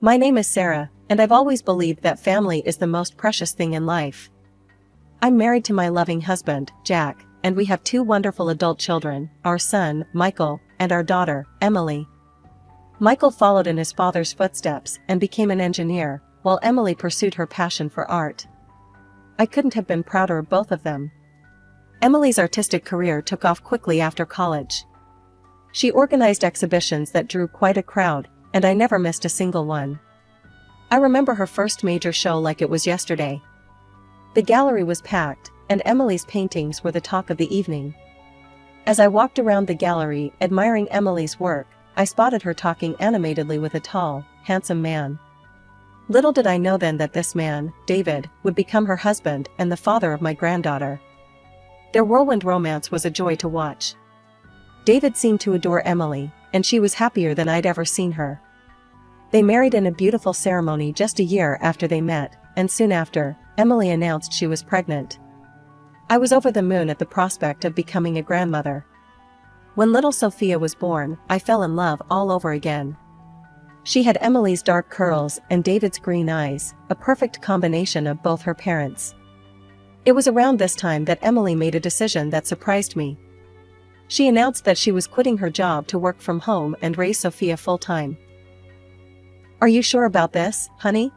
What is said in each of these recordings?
My name is Sarah, and I've always believed that family is the most precious thing in life. I'm married to my loving husband, Jack, and we have two wonderful adult children, our son, Michael, and our daughter, Emily. Michael followed in his father's footsteps and became an engineer, while Emily pursued her passion for art. I couldn't have been prouder of both of them. Emily's artistic career took off quickly after college. She organized exhibitions that drew quite a crowd, and I never missed a single one. I remember her first major show like it was yesterday. The gallery was packed, and Emily's paintings were the talk of the evening. As I walked around the gallery admiring Emily's work, I spotted her talking animatedly with a tall, handsome man. Little did I know then that this man, David, would become her husband and the father of my granddaughter. Their whirlwind romance was a joy to watch. David seemed to adore Emily, and she was happier than I'd ever seen her. They married in a beautiful ceremony just a year after they met, and soon after, Emily announced she was pregnant. I was over the moon at the prospect of becoming a grandmother. When little Sophia was born, I fell in love all over again. She had Emily's dark curls and David's green eyes, a perfect combination of both her parents. It was around this time that Emily made a decision that surprised me. She announced that she was quitting her job to work from home and raise Sophia full-time. "Are you sure about this, honey?"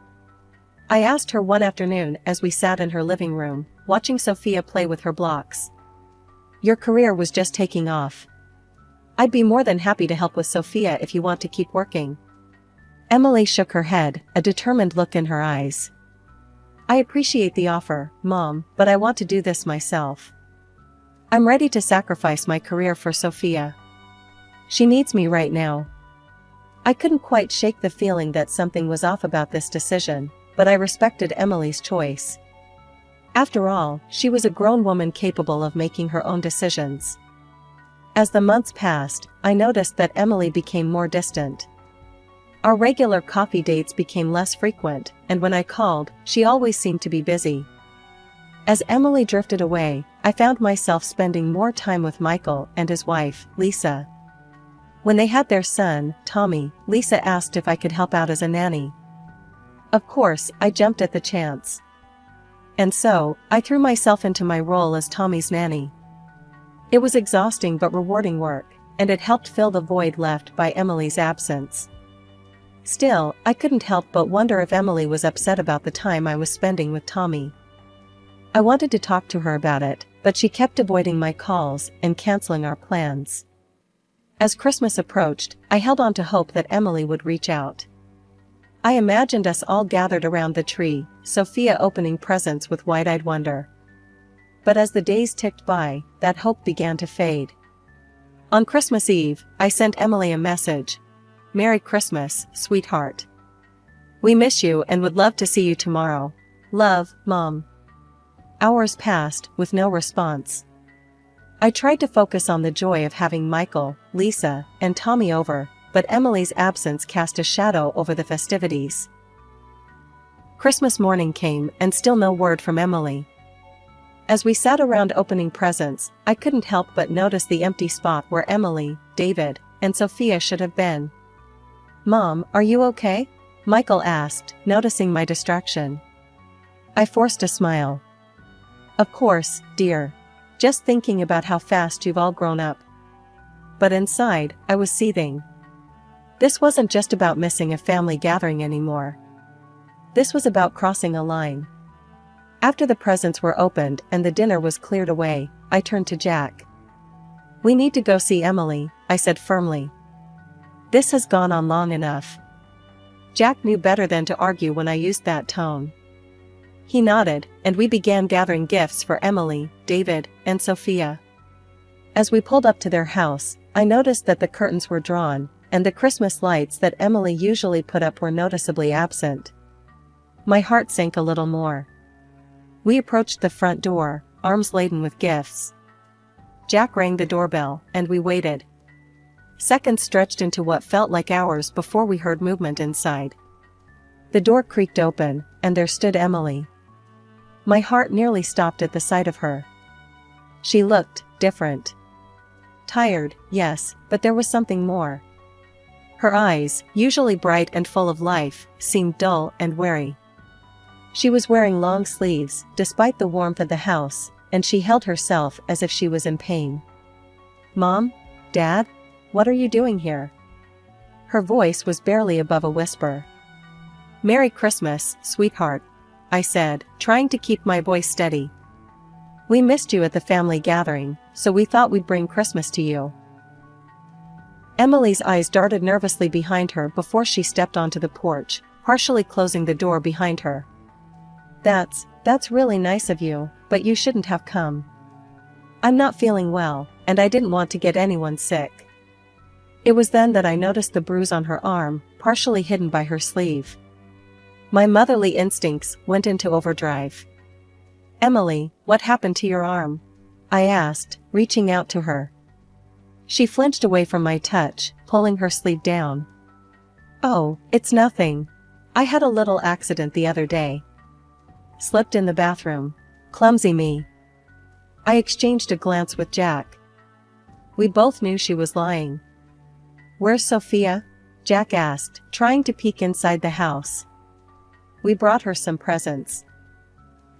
I asked her one afternoon as we sat in her living room, watching Sophia play with her blocks. "Your career was just taking off. I'd be more than happy to help with Sophia if you want to keep working." Emily shook her head, a determined look in her eyes. "I appreciate the offer, Mom, but I want to do this myself. I'm ready to sacrifice my career for Sophia. She needs me right now." I couldn't quite shake the feeling that something was off about this decision, but I respected Emily's choice. After all, she was a grown woman capable of making her own decisions. As the months passed, I noticed that Emily became more distant. Our regular coffee dates became less frequent, and when I called, she always seemed to be busy. As Emily drifted away, I found myself spending more time with Michael and his wife, Lisa. When they had their son, Tommy, Lisa asked if I could help out as a nanny. Of course, I jumped at the chance. And so, I threw myself into my role as Tommy's nanny. It was exhausting but rewarding work, and it helped fill the void left by Emily's absence. Still, I couldn't help but wonder if Emily was upset about the time I was spending with Tommy. I wanted to talk to her about it, but she kept avoiding my calls and canceling our plans. As Christmas approached, I held on to hope that Emily would reach out. I imagined us all gathered around the tree, Sophia opening presents with wide-eyed wonder. But as the days ticked by, that hope began to fade. On Christmas Eve, I sent Emily a message. "Merry Christmas, sweetheart. We miss you and would love to see you tomorrow. Love, Mom." Hours passed, with no response. I tried to focus on the joy of having Michael, Lisa, and Tommy over, but Emily's absence cast a shadow over the festivities. Christmas morning came and still no word from Emily. As we sat around opening presents, I couldn't help but notice the empty spot where Emily, David, and Sophia should have been. "Mom, are you okay?" Michael asked, noticing my distraction. I forced a smile. "Of course, dear. Just thinking about how fast you've all grown up." But inside, I was seething. This wasn't just about missing a family gathering anymore. This was about crossing a line. After the presents were opened and the dinner was cleared away, I turned to Jack. "We need to go see Emily," I said firmly. "This has gone on long enough." Jack knew better than to argue when I used that tone. He nodded, and we began gathering gifts for Emily, David, and Sophia. As we pulled up to their house, I noticed that the curtains were drawn, and the Christmas lights that Emily usually put up were noticeably absent. My heart sank a little more. We approached the front door, arms laden with gifts. Jack rang the doorbell, and we waited. Seconds stretched into what felt like hours before we heard movement inside. The door creaked open, and there stood Emily. My heart nearly stopped at the sight of her. She looked different. Tired, yes, but there was something more. Her eyes, usually bright and full of life, seemed dull and weary. She was wearing long sleeves, despite the warmth of the house, and she held herself as if she was in pain. "Mom? Dad? What are you doing here?" Her voice was barely above a whisper. "Merry Christmas, sweetheart," I said, trying to keep my voice steady. "We missed you at the family gathering, so we thought we'd bring Christmas to you." Emily's eyes darted nervously behind her before she stepped onto the porch, partially closing the door behind her. That's really nice of you, but you shouldn't have come. I'm not feeling well, and I didn't want to get anyone sick." It was then that I noticed the bruise on her arm, partially hidden by her sleeve. My motherly instincts went into overdrive. "Emily, what happened to your arm?" I asked, reaching out to her. She flinched away from my touch, pulling her sleeve down. "Oh, it's nothing. I had a little accident the other day. Slipped in the bathroom. Clumsy me." I exchanged a glance with Jack. We both knew she was lying. "Where's Sophia?" Jack asked, trying to peek inside the house. "We brought her some presents."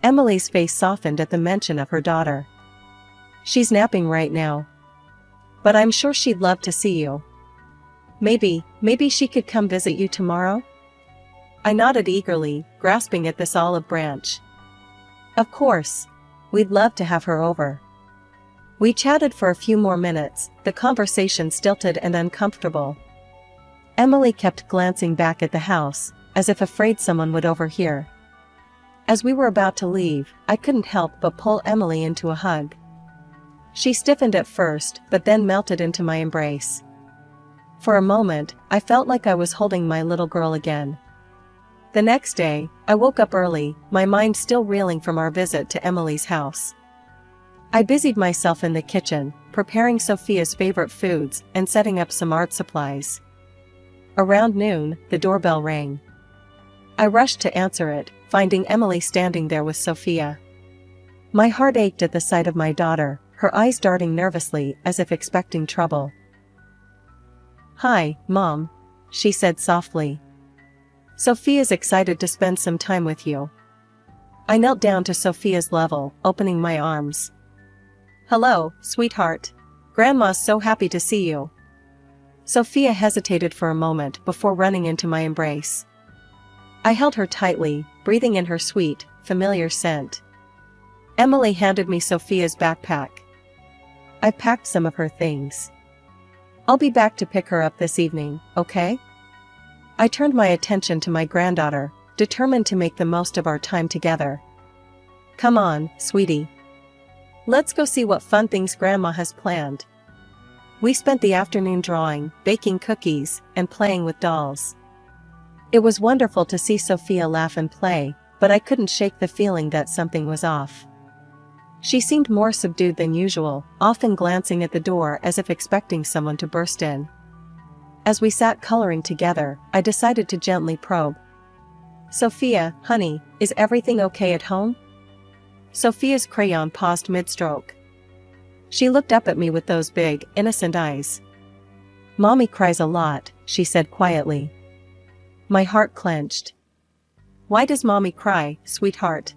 Emily's face softened at the mention of her daughter. "She's napping right now. But I'm sure she'd love to see you. Maybe she could come visit you tomorrow?" I nodded eagerly, grasping at this olive branch. "Of course. We'd love to have her over." We chatted for a few more minutes, the conversation stilted and uncomfortable. Emily kept glancing back at the house, as if afraid someone would overhear. As we were about to leave, I couldn't help but pull Emily into a hug. She stiffened at first, but then melted into my embrace. For a moment, I felt like I was holding my little girl again. The next day, I woke up early, my mind still reeling from our visit to Emily's house. I busied myself in the kitchen, preparing Sophia's favorite foods and setting up some art supplies. Around noon, the doorbell rang. I rushed to answer it, finding Emily standing there with Sophia. My heart ached at the sight of my daughter, her eyes darting nervously as if expecting trouble. "Hi, Mom," she said softly. "Sophia's excited to spend some time with you." I knelt down to Sophia's level, opening my arms. "Hello, sweetheart. Grandma's so happy to see you." Sophia hesitated for a moment before running into my embrace. I held her tightly, breathing in her sweet, familiar scent. Emily handed me Sophia's backpack. "I packed some of her things. I'll be back to pick her up this evening, okay?" I turned my attention to my granddaughter, determined to make the most of our time together. "Come on, sweetie. Let's go see what fun things Grandma has planned." We spent the afternoon drawing, baking cookies, and playing with dolls. It was wonderful to see Sophia laugh and play, but I couldn't shake the feeling that something was off. She seemed more subdued than usual, often glancing at the door as if expecting someone to burst in. As we sat coloring together, I decided to gently probe. "Sophia, honey, is everything okay at home?" Sophia's crayon paused mid-stroke. She looked up at me with those big, innocent eyes. "Mommy cries a lot," she said quietly. My heart clenched. "Why does Mommy cry, sweetheart?"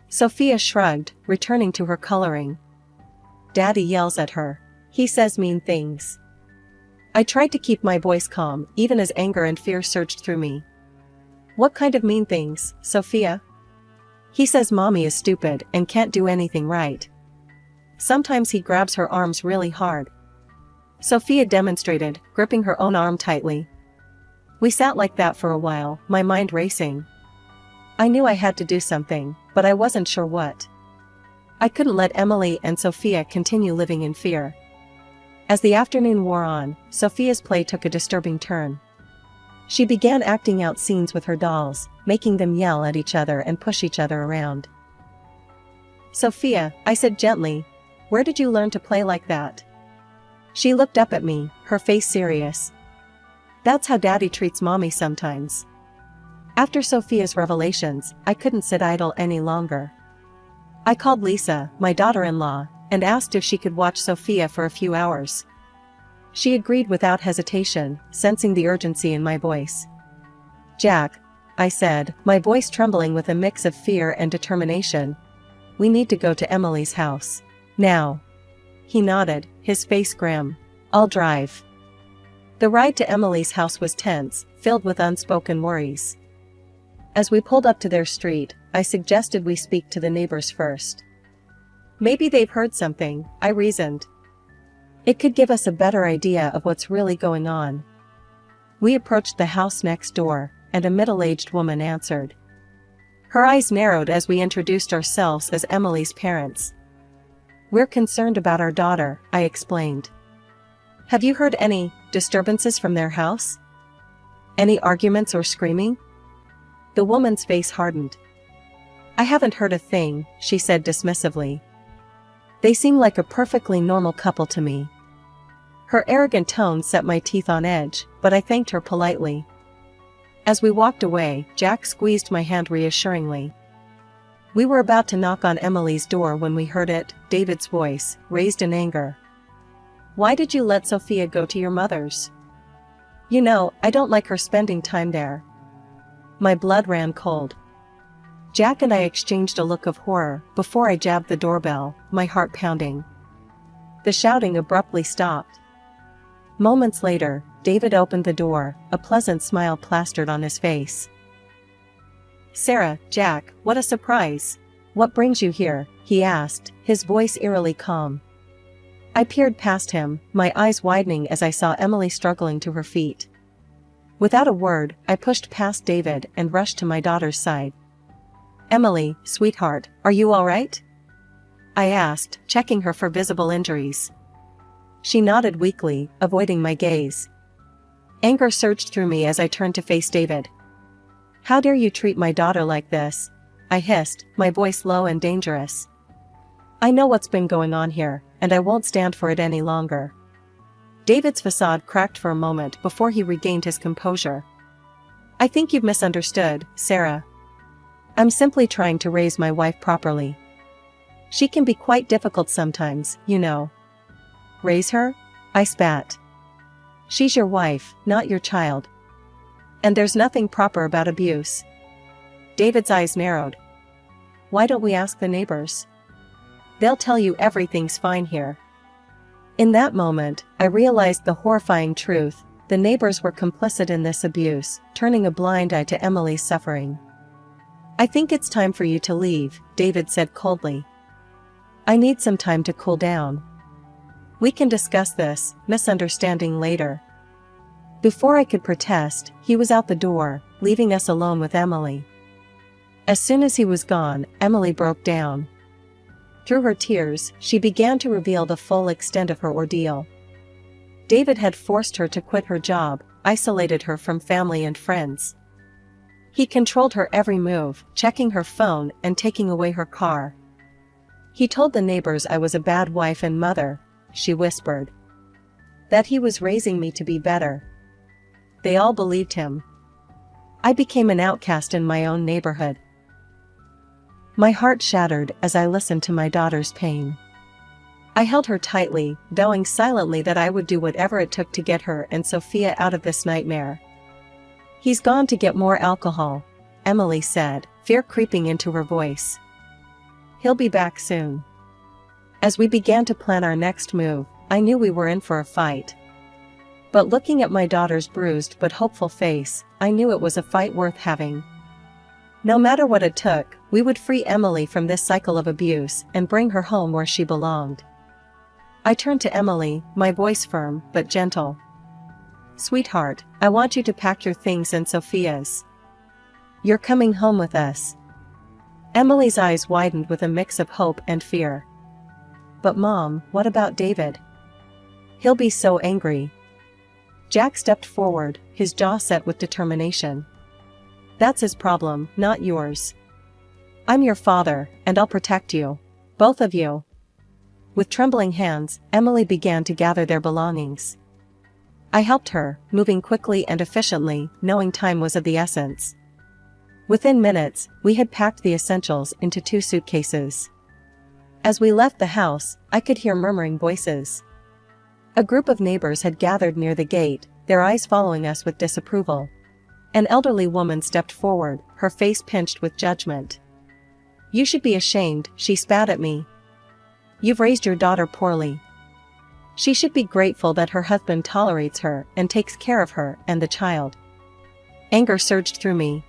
Sophia shrugged, returning to her coloring. "Daddy yells at her. He says mean things." I tried to keep my voice calm, even as anger and fear surged through me. "What kind of mean things, Sophia?" "He says Mommy is stupid and can't do anything right. Sometimes he grabs her arms really hard." Sophia demonstrated, gripping her own arm tightly. We sat like that for a while, my mind racing. I knew I had to do something, but I wasn't sure what. I couldn't let Emily and Sophia continue living in fear. As the afternoon wore on, Sophia's play took a disturbing turn. She began acting out scenes with her dolls, making them yell at each other and push each other around. "Sophia," I said gently, "where did you learn to play like that?" She looked up at me, her face serious. "That's how Daddy treats Mommy sometimes." After Sophia's revelations, I couldn't sit idle any longer. I called Lisa, my daughter-in-law, and asked if she could watch Sophia for a few hours. She agreed without hesitation, sensing the urgency in my voice. "Jack," I said, my voice trembling with a mix of fear and determination, "we need to go to Emily's house. Now." He nodded, his face grim. "I'll drive." The ride to Emily's house was tense, filled with unspoken worries. As we pulled up to their street, I suggested we speak to the neighbors first. "Maybe they've heard something," I reasoned. "It could give us a better idea of what's really going on." We approached the house next door, and a middle-aged woman answered. Her eyes narrowed as we introduced ourselves as Emily's parents. "We're concerned about our daughter," I explained. "Have you heard any disturbances from their house? Any arguments or screaming?" The woman's face hardened. "I haven't heard a thing," she said dismissively. "They seem like a perfectly normal couple to me." Her arrogant tone set my teeth on edge, but I thanked her politely. As we walked away, Jack squeezed my hand reassuringly. We were about to knock on Emily's door when we heard it, David's voice, raised in anger. "Why did you let Sophia go to your mother's? You know, I don't like her spending time there." My blood ran cold. Jack and I exchanged a look of horror before I jabbed the doorbell, my heart pounding. The shouting abruptly stopped. Moments later, David opened the door, a pleasant smile plastered on his face. "Sarah, Jack, what a surprise. What brings you here?" he asked, his voice eerily calm. I peered past him, my eyes widening as I saw Emily struggling to her feet. Without a word, I pushed past David and rushed to my daughter's side. "Emily, sweetheart, are you all right?" I asked, checking her for visible injuries. She nodded weakly, avoiding my gaze. Anger surged through me as I turned to face David. "How dare you treat my daughter like this?" I hissed, my voice low and dangerous. "I know what's been going on here, and I won't stand for it any longer." David's facade cracked for a moment before he regained his composure. "I think you've misunderstood, Sarah. I'm simply trying to raise my wife properly. She can be quite difficult sometimes, you know." "Raise her?" I spat. "She's your wife, not your child. And there's nothing proper about abuse." David's eyes narrowed. "Why don't we ask the neighbors? They'll tell you everything's fine here." In that moment, I realized the horrifying truth. The neighbors were complicit in this abuse, turning a blind eye to Emily's suffering. "I think it's time for you to leave," David said coldly. "I need some time to cool down. We can discuss this misunderstanding later." Before I could protest, he was out the door, leaving us alone with Emily. As soon as he was gone, Emily broke down. Through her tears, she began to reveal the full extent of her ordeal. David had forced her to quit her job, isolated her from family and friends. He controlled her every move, checking her phone and taking away her car. "He told the neighbors I was a bad wife and mother," she whispered. "That he was raising me to be better." They all believed him. I became an outcast in my own neighborhood. My heart shattered as I listened to my daughter's pain. I held her tightly, vowing silently that I would do whatever it took to get her and Sophia out of this nightmare. "He's gone to get more alcohol," Emily said, fear creeping into her voice. "He'll be back soon." As we began to plan our next move, I knew we were in for a fight. But looking at my daughter's bruised but hopeful face, I knew it was a fight worth having. No matter what it took, we would free Emily from this cycle of abuse and bring her home where she belonged. I turned to Emily, my voice firm but gentle. "Sweetheart, I want you to pack your things and Sophia's. You're coming home with us." Emily's eyes widened with a mix of hope and fear. "But Mom, what about David? He'll be so angry." Jack stepped forward, his jaw set with determination. "That's his problem, not yours. I'm your father, and I'll protect you. Both of you." With trembling hands, Emily began to gather their belongings. I helped her, moving quickly and efficiently, knowing time was of the essence. Within minutes, we had packed the essentials into 2 suitcases. As we left the house, I could hear murmuring voices. A group of neighbors had gathered near the gate, their eyes following us with disapproval. An elderly woman stepped forward, her face pinched with judgment. "You should be ashamed," she spat at me. "You've raised your daughter poorly. She should be grateful that her husband tolerates her and takes care of her and the child." Anger surged through me.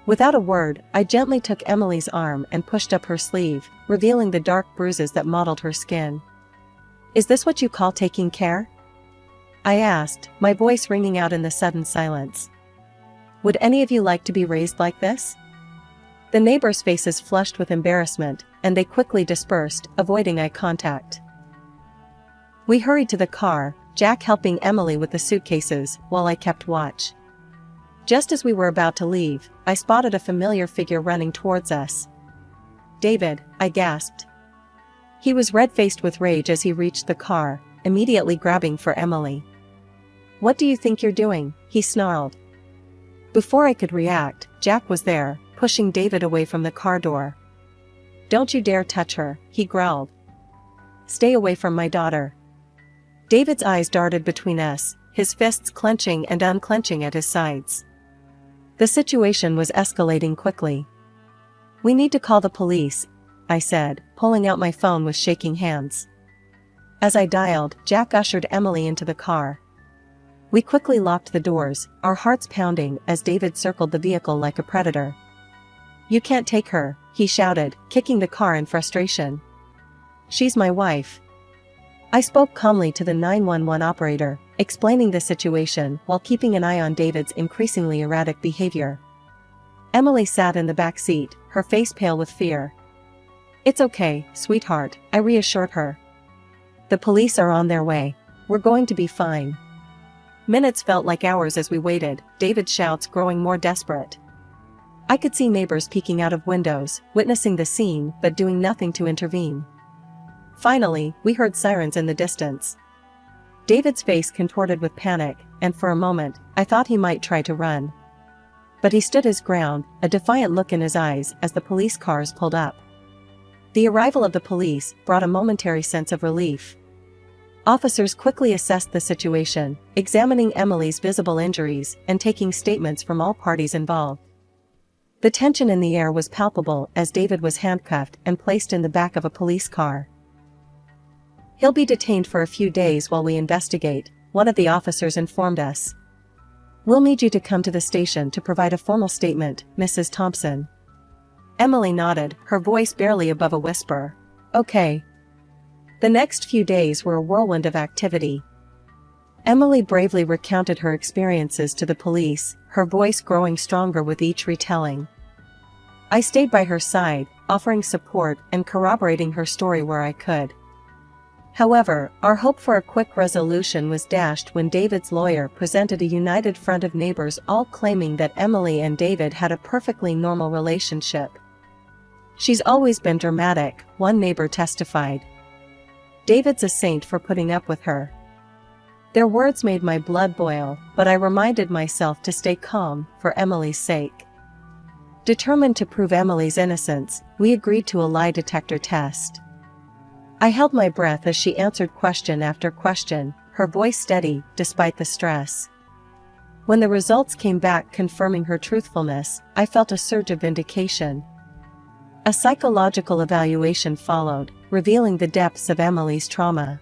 Without a word, I gently took Emily's arm and pushed up her sleeve, revealing the dark bruises that mottled her skin. "Is this what you call taking care?" I asked, my voice ringing out in the sudden silence. "Would any of you like to be raised like this?" The neighbors' faces flushed with embarrassment, and they quickly dispersed, avoiding eye contact. We hurried to the car, Jack helping Emily with the suitcases, while I kept watch. Just as we were about to leave, I spotted a familiar figure running towards us. "David," I gasped. He was red-faced with rage as he reached the car, immediately grabbing for Emily. "What do you think you're doing?" he snarled. Before I could react, Jack was there, pushing David away from the car door. "Don't you dare touch her," he growled. "Stay away from my daughter." David's eyes darted between us, his fists clenching and unclenching at his sides. The situation was escalating quickly. "We need to call the police," I said, pulling out my phone with shaking hands. As I dialed, Jack ushered Emily into the car. We quickly locked the doors, our hearts pounding as David circled the vehicle like a predator. "You can't take her," he shouted, kicking the car in frustration. "She's my wife." I spoke calmly to the 911 operator, explaining the situation while keeping an eye on David's increasingly erratic behavior. Emily sat in the back seat, her face pale with fear. "It's okay, sweetheart," I reassured her. "The police are on their way. We're going to be fine." Minutes felt like hours as we waited, David's shouts growing more desperate. I could see neighbors peeking out of windows, witnessing the scene but doing nothing to intervene. Finally, we heard sirens in the distance. David's face contorted with panic, and for a moment, I thought he might try to run. But he stood his ground, a defiant look in his eyes as the police cars pulled up. The arrival of the police brought a momentary sense of relief. Officers quickly assessed the situation, examining Emily's visible injuries and taking statements from all parties involved. The tension in the air was palpable as David was handcuffed and placed in the back of a police car. "He'll be detained for a few days while we investigate," one of the officers informed us. "We'll need you to come to the station to provide a formal statement, Mrs. Thompson." Emily nodded, her voice barely above a whisper. "Okay." The next few days were a whirlwind of activity. Emily bravely recounted her experiences to the police, her voice growing stronger with each retelling. I stayed by her side, offering support and corroborating her story where I could. However, our hope for a quick resolution was dashed when David's lawyer presented a united front of neighbors, all claiming that Emily and David had a perfectly normal relationship. "She's always been dramatic," one neighbor testified. "David's a saint for putting up with her." Their words made my blood boil, but I reminded myself to stay calm, for Emily's sake. Determined to prove Emily's innocence, we agreed to a lie detector test. I held my breath as she answered question after question, her voice steady, despite the stress. When the results came back confirming her truthfulness, I felt a surge of vindication. A psychological evaluation followed, revealing the depths of Emily's trauma.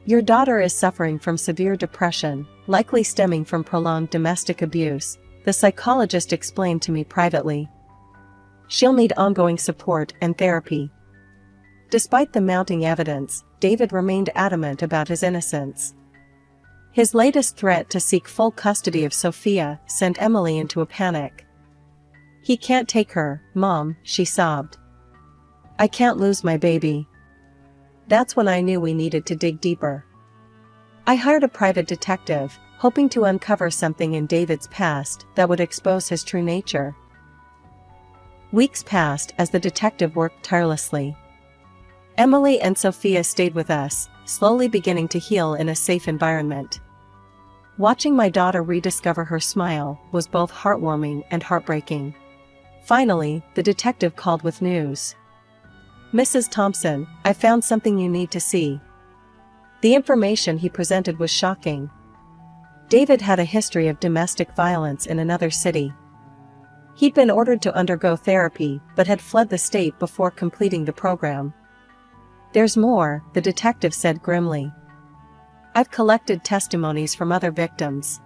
"Your daughter is suffering from severe depression, likely stemming from prolonged domestic abuse," the psychologist explained to me privately. "She'll need ongoing support and therapy." Despite the mounting evidence, David remained adamant about his innocence. His latest threat to seek full custody of Sophia sent Emily into a panic. "He can't take her, Mom," she sobbed. "I can't lose my baby." That's when I knew we needed to dig deeper. I hired a private detective, hoping to uncover something in David's past that would expose his true nature. Weeks passed as the detective worked tirelessly. Emily and Sophia stayed with us, slowly beginning to heal in a safe environment. Watching my daughter rediscover her smile was both heartwarming and heartbreaking. Finally, the detective called with news. "Mrs. Thompson, I found something you need to see." The information he presented was shocking. David had a history of domestic violence in another city. He'd been ordered to undergo therapy but had fled the state before completing the program. "There's more," the detective said grimly. "I've collected testimonies from other victims.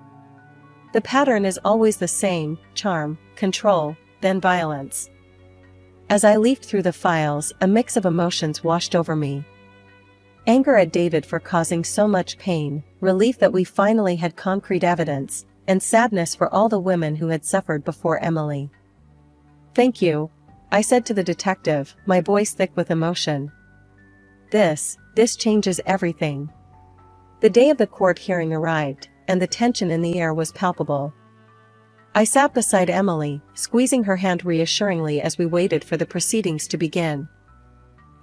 The pattern is always the same: charm, control, then violence." As I leafed through the files, a mix of emotions washed over me. Anger at David for causing so much pain, relief that we finally had concrete evidence, and sadness for all the women who had suffered before Emily. "Thank you," I said to the detective, my voice thick with emotion. This changes everything." The day of the court hearing arrived, and the tension in the air was palpable. I sat beside Emily, squeezing her hand reassuringly as we waited for the proceedings to begin.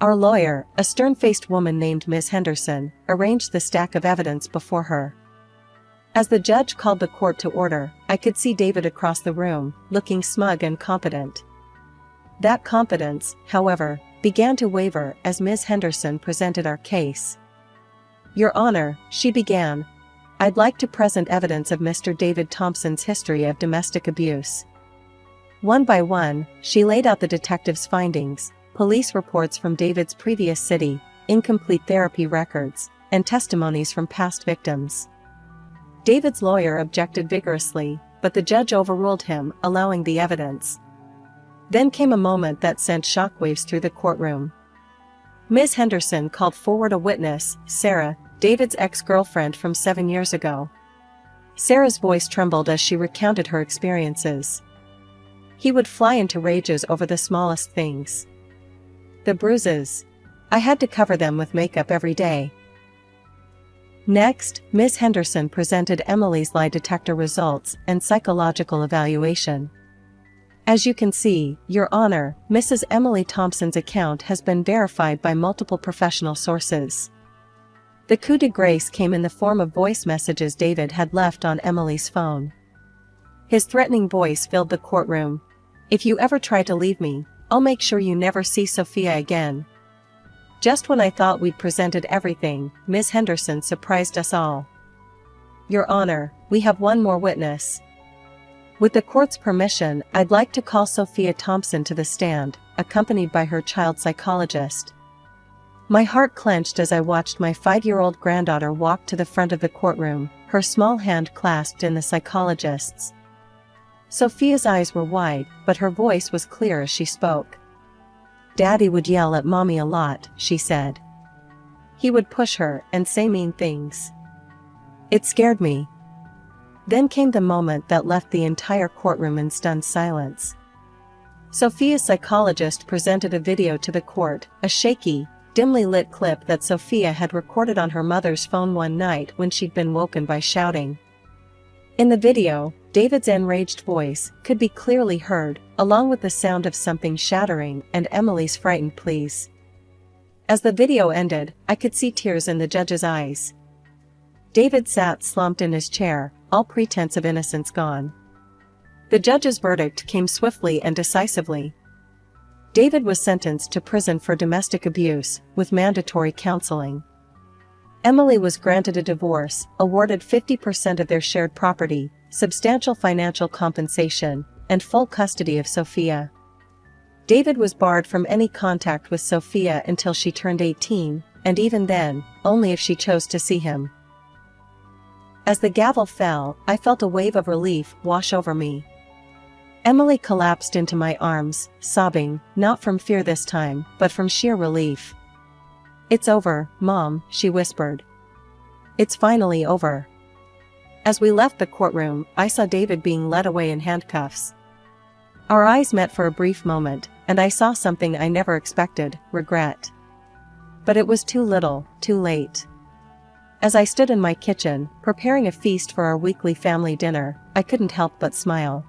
Our lawyer, a stern-faced woman named Miss Henderson, arranged the stack of evidence before her. As the judge called the court to order, I could see David across the room, looking smug and competent. That confidence, however, began to waver as Ms. Henderson presented our case. "Your Honor," she began, "I'd like to present evidence of Mr. David Thompson's history of domestic abuse." One by one, she laid out the detective's findings, police reports from David's previous city, incomplete therapy records, and testimonies from past victims. David's lawyer objected vigorously, but the judge overruled him, allowing the evidence. Then came a moment that sent shockwaves through the courtroom. Ms. Henderson called forward a witness, Sarah, David's ex-girlfriend from 7 years ago. Sarah's voice trembled as she recounted her experiences. He would fly into rages over the smallest things. The bruises. I had to cover them with makeup every day. Next, Ms. Henderson presented Emily's lie detector results and psychological evaluation. "As you can see, Your Honor, Mrs. Emily Thompson's account has been verified by multiple professional sources." The coup de grace came in the form of voice messages David had left on Emily's phone. His threatening voice filled the courtroom. "If you ever try to leave me, I'll make sure you never see Sophia again." Just when I thought we'd presented everything, Ms. Henderson surprised us all. "Your Honor, we have one more witness. With the court's permission, I'd like to call Sophia Thompson to the stand, accompanied by her child psychologist." My heart clenched as I watched my 5-year-old granddaughter walk to the front of the courtroom, her small hand clasped in the psychologist's. Sophia's eyes were wide, but her voice was clear as she spoke. "Daddy would yell at Mommy a lot," she said. "He would push her and say mean things. It scared me." Then came the moment that left the entire courtroom in stunned silence. Sophia's psychologist presented a video to the court, a shaky, dimly lit clip that Sophia had recorded on her mother's phone one night when she'd been woken by shouting. In the video, David's enraged voice could be clearly heard, along with the sound of something shattering and Emily's frightened pleas. As the video ended, I could see tears in the judge's eyes. David sat slumped in his chair, all pretense of innocence gone. The judge's verdict came swiftly and decisively. David was sentenced to prison for domestic abuse, with mandatory counseling. Emily was granted a divorce, awarded 50% of their shared property, substantial financial compensation, and full custody of Sophia. David was barred from any contact with Sophia until she turned 18, and even then, only if she chose to see him. As the gavel fell, I felt a wave of relief wash over me. Emily collapsed into my arms, sobbing, not from fear this time, but from sheer relief. "It's over, Mom," she whispered. "It's finally over." As we left the courtroom, I saw David being led away in handcuffs. Our eyes met for a brief moment, and I saw something I never expected: regret. But it was too little, too late. As I stood in my kitchen, preparing a feast for our weekly family dinner, I couldn't help but smile.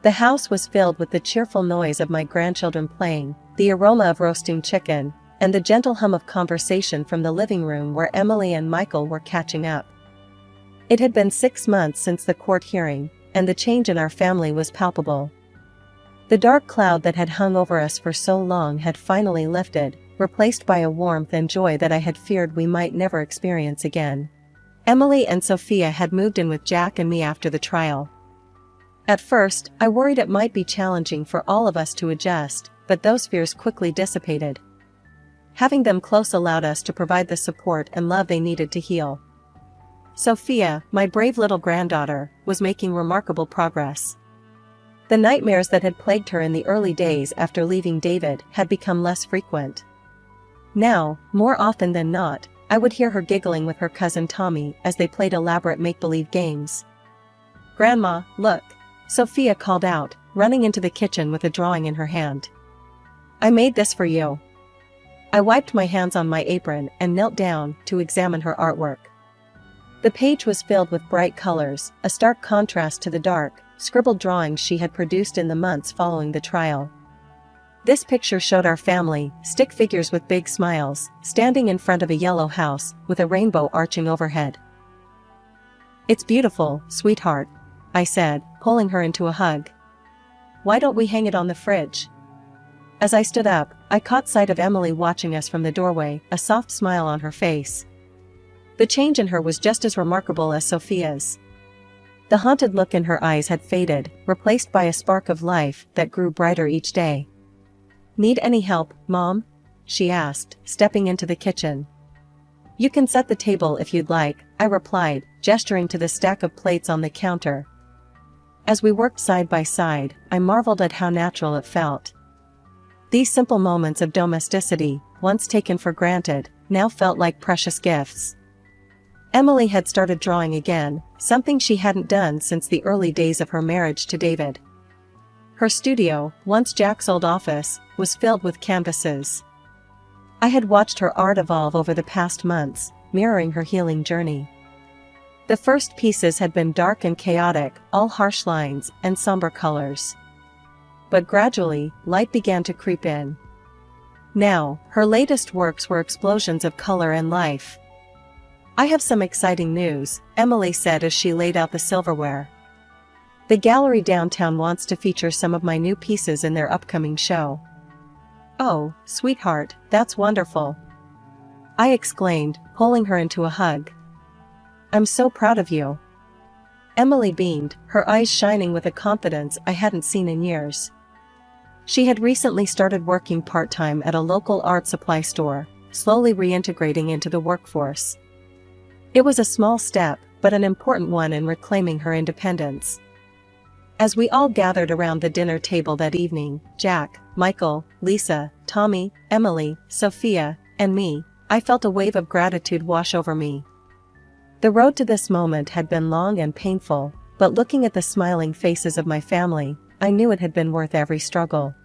The house was filled with the cheerful noise of my grandchildren playing, the aroma of roasting chicken, and the gentle hum of conversation from the living room where Emily and Michael were catching up. It had been 6 months since the court hearing, and the change in our family was palpable. The dark cloud that had hung over us for so long had finally lifted, replaced by a warmth and joy that I had feared we might never experience again. Emily and Sophia had moved in with Jack and me after the trial. At first, I worried it might be challenging for all of us to adjust, but those fears quickly dissipated. Having them close allowed us to provide the support and love they needed to heal. Sophia, my brave little granddaughter, was making remarkable progress. The nightmares that had plagued her in the early days after leaving David had become less frequent. Now, more often than not, I would hear her giggling with her cousin Tommy as they played elaborate make-believe games. "Grandma, look!" Sophia called out, running into the kitchen with a drawing in her hand. "I made this for you." I wiped my hands on my apron and knelt down to examine her artwork. The page was filled with bright colors, a stark contrast to the dark, scribbled drawings she had produced in the months following the trial. This picture showed our family, stick figures with big smiles, standing in front of a yellow house, with a rainbow arching overhead. "It's beautiful, sweetheart," I said, pulling her into a hug. "Why don't we hang it on the fridge?" As I stood up, I caught sight of Emily watching us from the doorway, a soft smile on her face. The change in her was just as remarkable as Sophia's. The haunted look in her eyes had faded, replaced by a spark of life that grew brighter each day. "Need any help, Mom?" she asked, stepping into the kitchen. "You can set the table if you'd like," I replied, gesturing to the stack of plates on the counter. As we worked side by side, I marveled at how natural it felt. These simple moments of domesticity, once taken for granted, now felt like precious gifts. Emily had started drawing again, something she hadn't done since the early days of her marriage to David. Her studio, once Jack's old office, was filled with canvases. I had watched her art evolve over the past months, mirroring her healing journey. The first pieces had been dark and chaotic, all harsh lines and somber colors. But gradually, light began to creep in. Now, her latest works were explosions of color and life. "I have some exciting news," Emily said as she laid out the silverware. "The gallery downtown wants to feature some of my new pieces in their upcoming show." "Oh, sweetheart, that's wonderful!" I exclaimed, pulling her into a hug. "I'm so proud of you." Emily beamed, her eyes shining with a confidence I hadn't seen in years. She had recently started working part-time at a local art supply store, slowly reintegrating into the workforce. It was a small step, but an important one in reclaiming her independence. As we all gathered around the dinner table that evening, Jack, Michael, Lisa, Tommy, Emily, Sophia, and me, I felt a wave of gratitude wash over me. The road to this moment had been long and painful, but looking at the smiling faces of my family, I knew it had been worth every struggle.